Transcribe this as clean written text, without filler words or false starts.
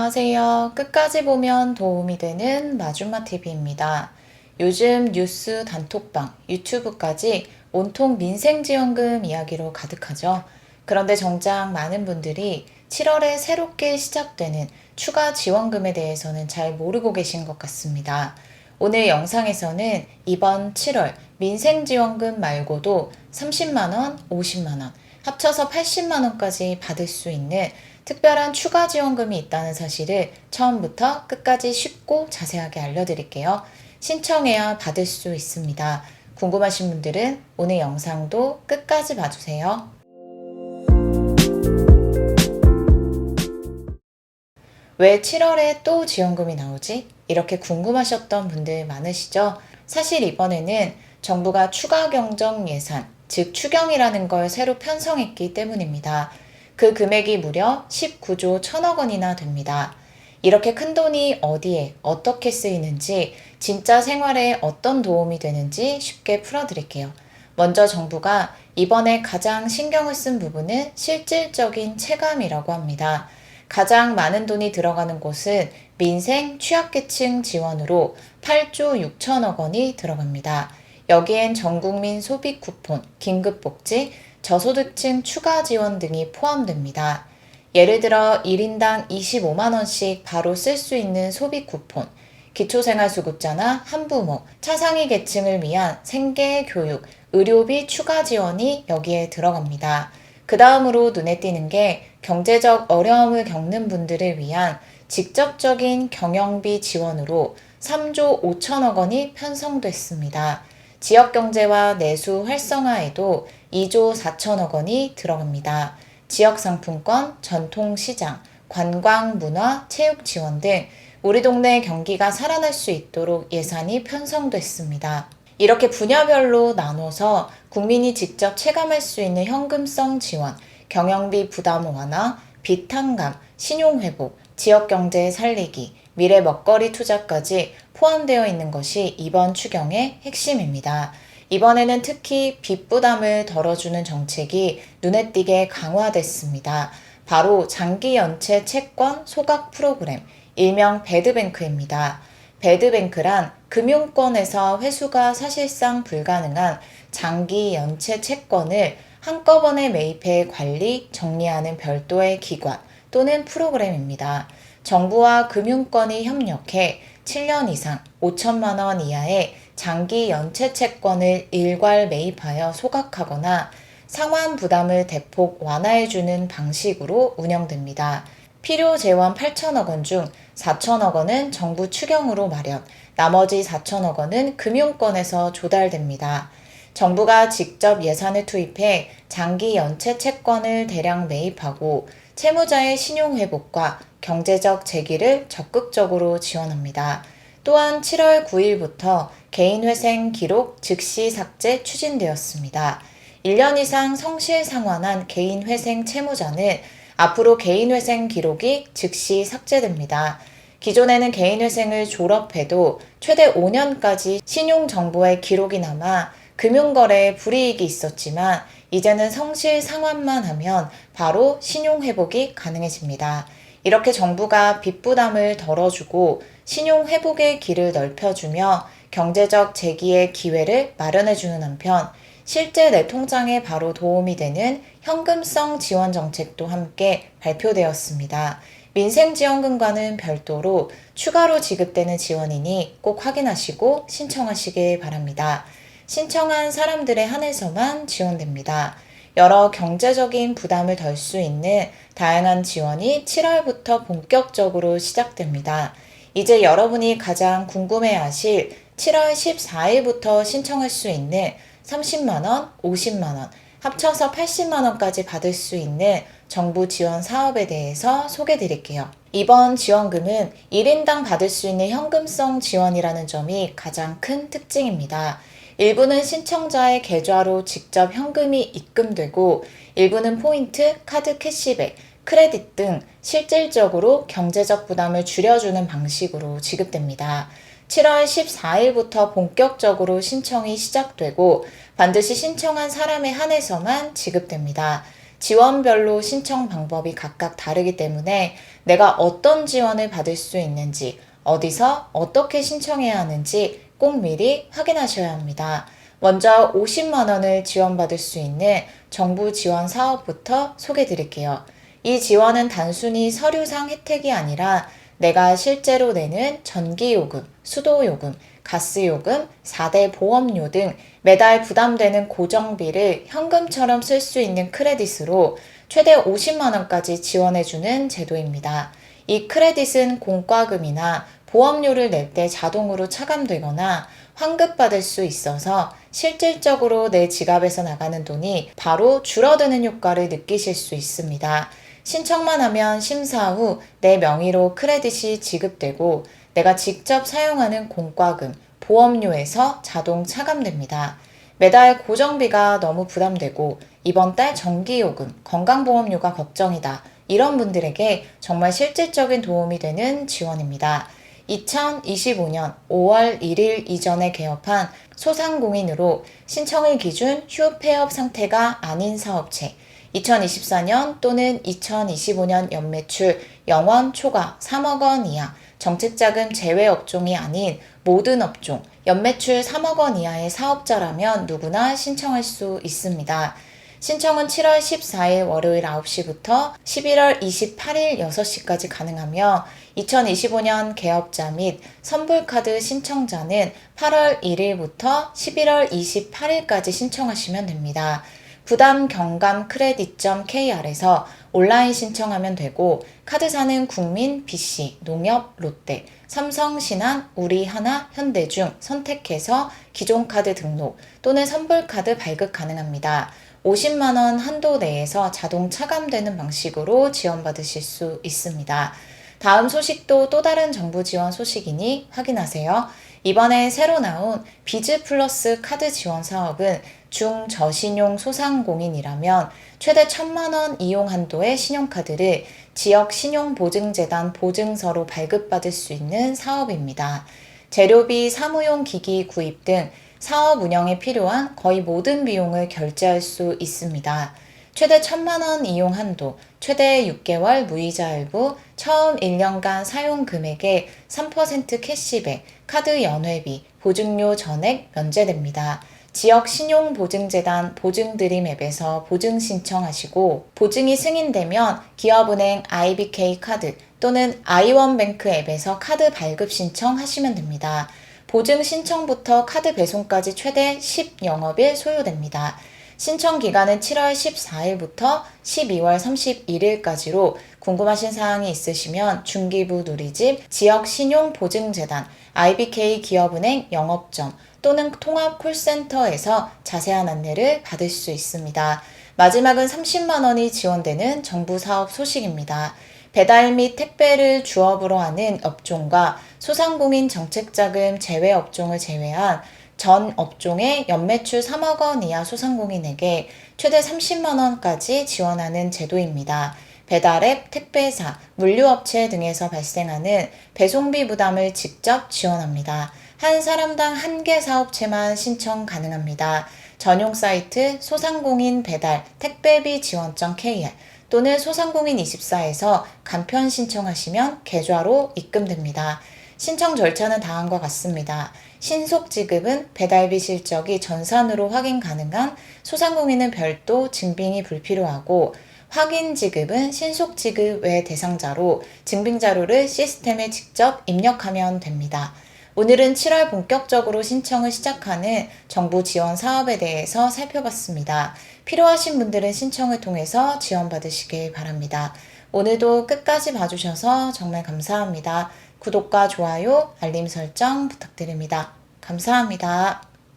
안녕하세요. 끝까지 보면 도움이 되는 마줌마TV입니다. 요즘 뉴스 단톡방, 유튜브까지 온통 민생지원금 이야기로 가득하죠. 그런데 정작 많은 분들이 7월에 새롭게 시작되는 추가 지원금에 대해서는 잘 모르고 계신 것 같습니다. 오늘 영상에서는 이번 7월 민생지원금 말고도 30만원, 50만원, 합쳐서 80만원까지 받을 수 있는 특별한 추가 지원금이 있다는 사실을 처음부터 끝까지 쉽고 자세하게 알려드릴게요. 신청해야 받을 수 있습니다. 궁금하신 분들은 오늘 영상도 끝까지 봐주세요. 왜 7월에 또 지원금이 나오지? 이렇게 궁금하셨던 분들 많으시죠? 사실 이번에는 정부가 추가 경정 예산, 즉 추경이라는 걸 새로 편성했기 때문입니다. 그 금액이 무려 19조 1천억 원이나 됩니다. 이렇게 큰 돈이 어디에 어떻게 쓰이는지, 진짜 생활에 어떤 도움이 되는지 쉽게 풀어드릴게요. 먼저 정부가 이번에 가장 신경을 쓴 부분은 실질적인 체감이라고 합니다. 가장 많은 돈이 들어가는 곳은 민생 취약계층 지원으로 8조 6천억 원이 들어갑니다. 여기엔 전국민 소비 쿠폰, 긴급복지, 저소득층 추가 지원 등이 포함됩니다. 예를 들어 1인당 25만원씩 바로 쓸 수 있는 소비 쿠폰, 기초생활수급자나 한부모, 차상위 계층을 위한 생계, 교육, 의료비 추가 지원이 여기에 들어갑니다. 그 다음으로 눈에 띄는 게 경제적 어려움을 겪는 분들을 위한 직접적인 경영비 지원으로 3조 5천억 원이 편성됐습니다. 지역경제와 내수 활성화에도 2조 4천억 원이 들어갑니다. 지역상품권, 전통시장, 관광, 문화, 체육 지원 등 우리 동네 경기가 살아날 수 있도록 예산이 편성됐습니다. 이렇게 분야별로 나눠서 국민이 직접 체감할 수 있는 현금성 지원, 경영비 부담 완화, 빚 탕감, 신용회복, 지역경제 살리기, 미래 먹거리 투자까지 포함되어 있는 것이 이번 추경의 핵심입니다. 이번에는 특히 빚 부담을 덜어주는 정책이 눈에 띄게 강화됐습니다. 바로 장기 연체 채권 소각 프로그램, 일명 배드뱅크입니다. 배드뱅크란 금융권에서 회수가 사실상 불가능한 장기 연체 채권을 한꺼번에 매입해 관리, 정리하는 별도의 기관 또는 프로그램입니다. 정부와 금융권이 협력해 7년 이상 5천만 원 이하의 장기 연체 채권을 일괄 매입하여 소각하거나 상환 부담을 대폭 완화해주는 방식으로 운영됩니다. 필요 재원 8천억 원 중 4천억 원은 정부 추경으로 마련, 나머지 4천억 원은 금융권에서 조달됩니다. 정부가 직접 예산을 투입해 장기 연체 채권을 대량 매입하고 채무자의 신용 회복과 경제적 재기를 적극적으로 지원합니다. 또한 7월 9일부터 개인회생 기록 즉시 삭제 추진되었습니다. 1년 이상 성실 상환한 개인회생 채무자는 앞으로 개인회생 기록이 즉시 삭제됩니다. 기존에는 개인회생을 졸업해도 최대 5년까지 신용정보의 기록이 남아 금융거래에 불이익이 있었지만 이제는 성실 상환만 하면 바로 신용회복이 가능해집니다. 이렇게 정부가 빚 부담을 덜어주고 신용회복의 길을 넓혀주며 경제적 재기의 기회를 마련해주는 한편 실제 내 통장에 바로 도움이 되는 현금성 지원 정책도 함께 발표되었습니다. 민생지원금과는 별도로 추가로 지급되는 지원이니 꼭 확인하시고 신청하시길 바랍니다. 신청한 사람들에 한해서만 지원됩니다. 여러 경제적인 부담을 덜 수 있는 다양한 지원이 7월부터 본격적으로 시작됩니다. 이제 여러분이 가장 궁금해하실 7월 14일부터 신청할 수 있는 30만원, 50만원, 합쳐서 80만원까지 받을 수 있는 정부 지원 사업에 대해서 소개해 드릴게요. 이번 지원금은 1인당 받을 수 있는 현금성 지원이라는 점이 가장 큰 특징입니다. 일부는 신청자의 계좌로 직접 현금이 입금되고 일부는 포인트, 카드 캐시백, 크레딧 등 실질적으로 경제적 부담을 줄여주는 방식으로 지급됩니다. 7월 14일부터 본격적으로 신청이 시작되고 반드시 신청한 사람에 한해서만 지급됩니다. 지원별로 신청 방법이 각각 다르기 때문에 내가 어떤 지원을 받을 수 있는지, 어디서 어떻게 신청해야 하는지 꼭 미리 확인하셔야 합니다. 먼저 50만 원을 지원받을 수 있는 정부 지원 사업부터 소개해 드릴게요. 이 지원은 단순히 서류상 혜택이 아니라 내가 실제로 내는 전기요금, 수도요금, 가스요금, 4대 보험료 등 매달 부담되는 고정비를 현금처럼 쓸 수 있는 크레딧으로 최대 50만 원까지 지원해주는 제도입니다. 이 크레딧은 공과금이나 보험료를 낼 때 자동으로 차감되거나 환급받을 수 있어서 실질적으로 내 지갑에서 나가는 돈이 바로 줄어드는 효과를 느끼실 수 있습니다. 신청만 하면 심사 후 내 명의로 크레딧이 지급되고 내가 직접 사용하는 공과금, 보험료에서 자동 차감됩니다. 매달 고정비가 너무 부담되고 이번 달 전기요금, 건강보험료가 걱정이다. 이런 분들에게 정말 실질적인 도움이 되는 지원입니다. 2025년 5월 1일 이전에 개업한 소상공인으로 신청일 기준 휴폐업 상태가 아닌 사업체, 2024년 또는 2025년 연매출 영원 초과 3억 원 이하, 정책자금 제외 업종이 아닌 모든 업종, 연매출 3억 원 이하의 사업자라면 누구나 신청할 수 있습니다. 신청은 7월 14일 월요일 9시부터 11월 28일 6시까지 가능하며 2025년 개업자 및 선불카드 신청자는 8월 1일부터 11월 28일까지 신청하시면 됩니다. 부담 경감 크레딧.kr에서 온라인 신청하면 되고 카드사는 국민, BC, 농협, 롯데, 삼성, 신한, 우리하나, 현대중 선택해서 기존 카드 등록 또는 선불카드 발급 가능합니다. 50만 원 한도 내에서 자동 차감되는 방식으로 지원받으실 수 있습니다. 다음 소식도 또 다른 정부 지원 소식이니 확인하세요. 이번에 새로 나온 비즈 플러스 카드 지원 사업은 중저신용 소상공인이라면 최대 1,000만 원 이용 한도의 신용카드를 지역 신용보증재단 보증서로 발급받을 수 있는 사업입니다. 재료비, 사무용 기기 구입 등 사업 운영에 필요한 거의 모든 비용을 결제할 수 있습니다. 최대 1,000만 원 이용 한도, 최대 6개월 무이자 할부, 처음 1년간 사용 금액의 3% 캐시백, 카드 연회비, 보증료 전액 면제됩니다. 지역 신용보증재단 보증드림 앱에서 보증 신청하시고 보증이 승인되면 기업은행 IBK 카드 또는 아이원뱅크 앱에서 카드 발급 신청하시면 됩니다. 보증 신청부터 카드 배송까지 최대 10영업일 소요됩니다. 신청 기간은 7월 14일부터 12월 31일까지로 궁금하신 사항이 있으시면 중기부 누리집, 지역신용보증재단, IBK 기업은행 영업점 또는 통합 콜센터에서 자세한 안내를 받을 수 있습니다. 마지막은 30만 원이 지원되는 정부 사업 소식입니다. 배달 및 택배를 주업으로 하는 업종과 소상공인 정책자금 제외 업종을 제외한 전 업종의 연매출 3억 원 이하 소상공인에게 최대 30만 원까지 지원하는 제도입니다. 배달앱, 택배사, 물류업체 등에서 발생하는 배송비 부담을 직접 지원합니다. 한 사람당 1개 사업체만 신청 가능합니다. 전용 사이트 소상공인 배달 택배비 지원.kr 또는 소상공인24에서 간편 신청하시면 계좌로 입금됩니다. 신청 절차는 다음과 같습니다. 신속 지급은 배달비 실적이 전산으로 확인 가능한 소상공인은 별도 증빙이 불필요하고 확인 지급은 신속 지급 외 대상자로 증빙 자료를 시스템에 직접 입력하면 됩니다. 오늘은 7월 본격적으로 신청을 시작하는 정부 지원 사업에 대해서 살펴봤습니다. 필요하신 분들은 신청을 통해서 지원받으시길 바랍니다. 오늘도 끝까지 봐주셔서 정말 감사합니다. 구독과 좋아요, 알림 설정 부탁드립니다. 감사합니다.